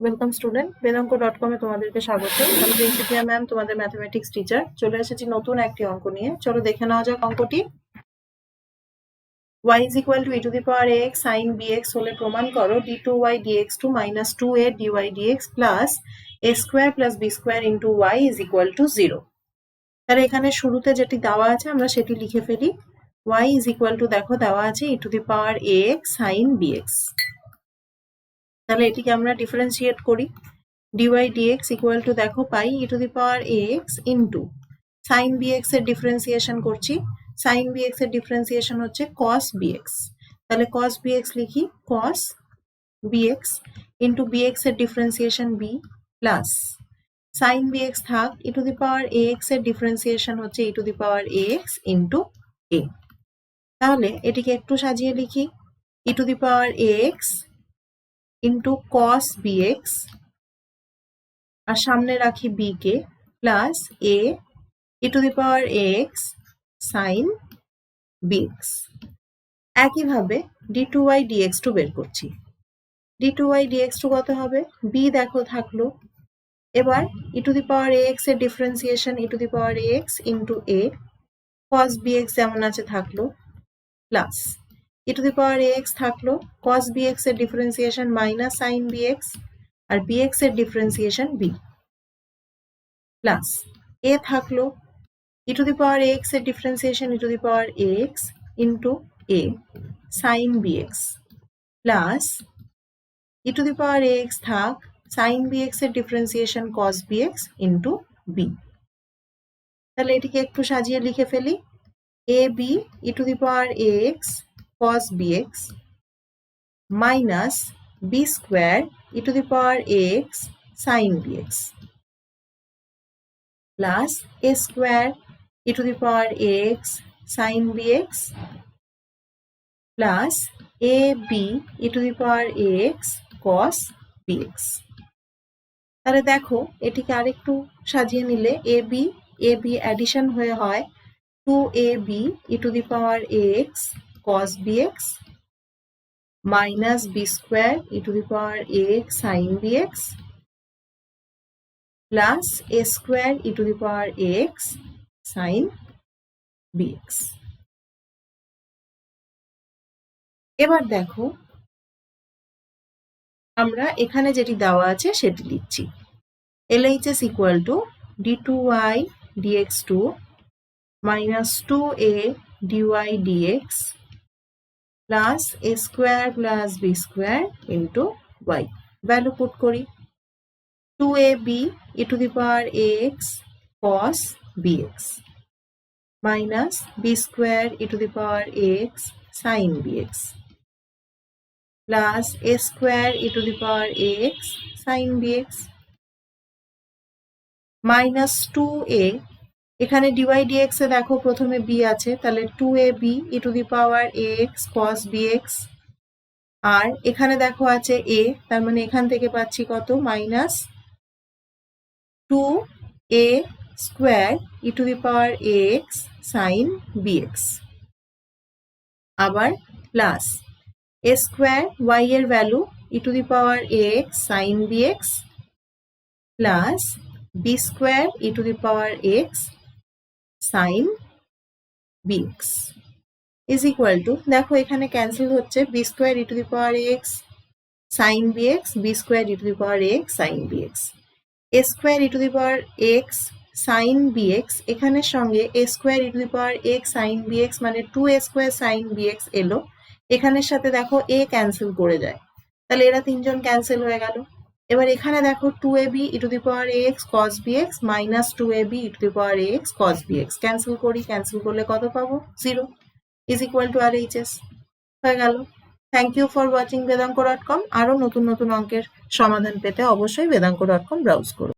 Welcome student, বেদাঙ্ক.com এ তোমাদেরকে স্বাগত। আমি রিঙ্কিপ্রিয়া ম্যাম, তোমাদের ম্যাথমেটিক্স টিচার। চলে এসেছি নতুন একটি অঙ্ক নিয়ে। চলো দেখে নেওয়া যাক অঙ্কটি। y is equal to e to the power ax sin bx হলে প্রমাণ করো d2y dx2 minus 2a dy dx plus a square plus b square into y is equal to 0। তাহলে এখানে শুরুতে যেটি দেওয়া আছে আমরা সেটি লিখে ফেলি। y is equal to দেখো দেওয়া আছে e to the power ax sin bx। তাহলে এটিকে আমরা ডিফারেন্সিয়েট করি। dy dx equal to দেখো পাই e to the power ax into sin bx এর ডিফারেন্সিয়েশন করছি। sin bx এর ডিফারেন্সিয়েশন হচ্ছে cos bx। তাহলে cos bx লিখি cos bx into bx এর differentiation b plus sin bx থাক e to the power ax এর ডিফারেন্সিয়েশন হচ্ছে e to the power ax into a। তাহলে এটিকে একটু সাজিয়ে লিখি e to the power ax into cos bx আর সামনে রাখি b k plus a e to the power ax sin bx। একইভাবে d2y dx2 বের করছি। d2y dx2 কত হবে? b দেখো থাকলো। এবার e to the power ax এর differentiation e to the power ax into a cos bx যেমন আছে থাকলো plus e to the power ax থাকলো cos bx এর ডিফারেন্সিয়েশন মাইনাস sin bx আর bx এর ডিফারেন্সিয়েশন b প্লাস a থাকলো e to the power ax এর differentiation e to the power ax into a sin bx plus e to the power ax থাক sin bx এর differentiation cos bx into b। তাহলে এটিকে একটু সাজিয়ে লিখে ফেলি ab e to the power ax cos bx minus b square e to the power ax sin bx plus a square e to the power ax sin bx plus ab e to the power ax cos bx। তাহলে দেখো এটিকে আরেকটু সাজিয়ে নিলে ab addition হয়ে হয় 2ab e to the power ax cos bx minus b square e to the power ax sin bx plus a square e to the power ax sin bx। এবার দেখো আমরা এখানে যেটি দেওয়া আছে সেটি লিখছি। LHS equal to d2y dx2 minus 2a dy dx plus a square plus b square into y। Value put করি 2ab e to the power ax cos bx minus b square e to the power ax sin bx plus a square e to the power ax sin bx minus 2a এখানে dy dx এ দেখো প্রথমে b আছে তাহলে 2ab e to the power ax cos bx আর এখানে দেখো আছে a তার মানে এখান থেকে পাচ্ছি কত minus 2a square e to the power ax sin bx আবার প্লাস a square y এর value e to the power ax sin bx plus b square e to the power x sin bx is equal to দেখো এখানে cancel হচ্ছে b square e to the power x sin bx b square e to the power x sin bx a square e to the power x sin bx এখানের সঙ্গে a square e to the power x sin bx মানে 2a square sin bx এলো। এখানের সাথে দেখো a cancel করে যায় তাহলে এরা তিনজন ক্যান্সেল হয়ে গেল। এবার এখানে দেখো 2ab e to the power ax cos bx minus 2ab e to the power ax cos bx cancel করি, ক্যান্সেল করলে কত পাবো 0 is equal to RHS হয়ে গেল। থ্যাংক ইউ ফর ওয়াচিং বেদাঙ্ক.com। আরো নতুন নতুন অঙ্কের সমাধান পেতে অবশ্যই বেদাঙ্ক.com ব্রাউজ করুন।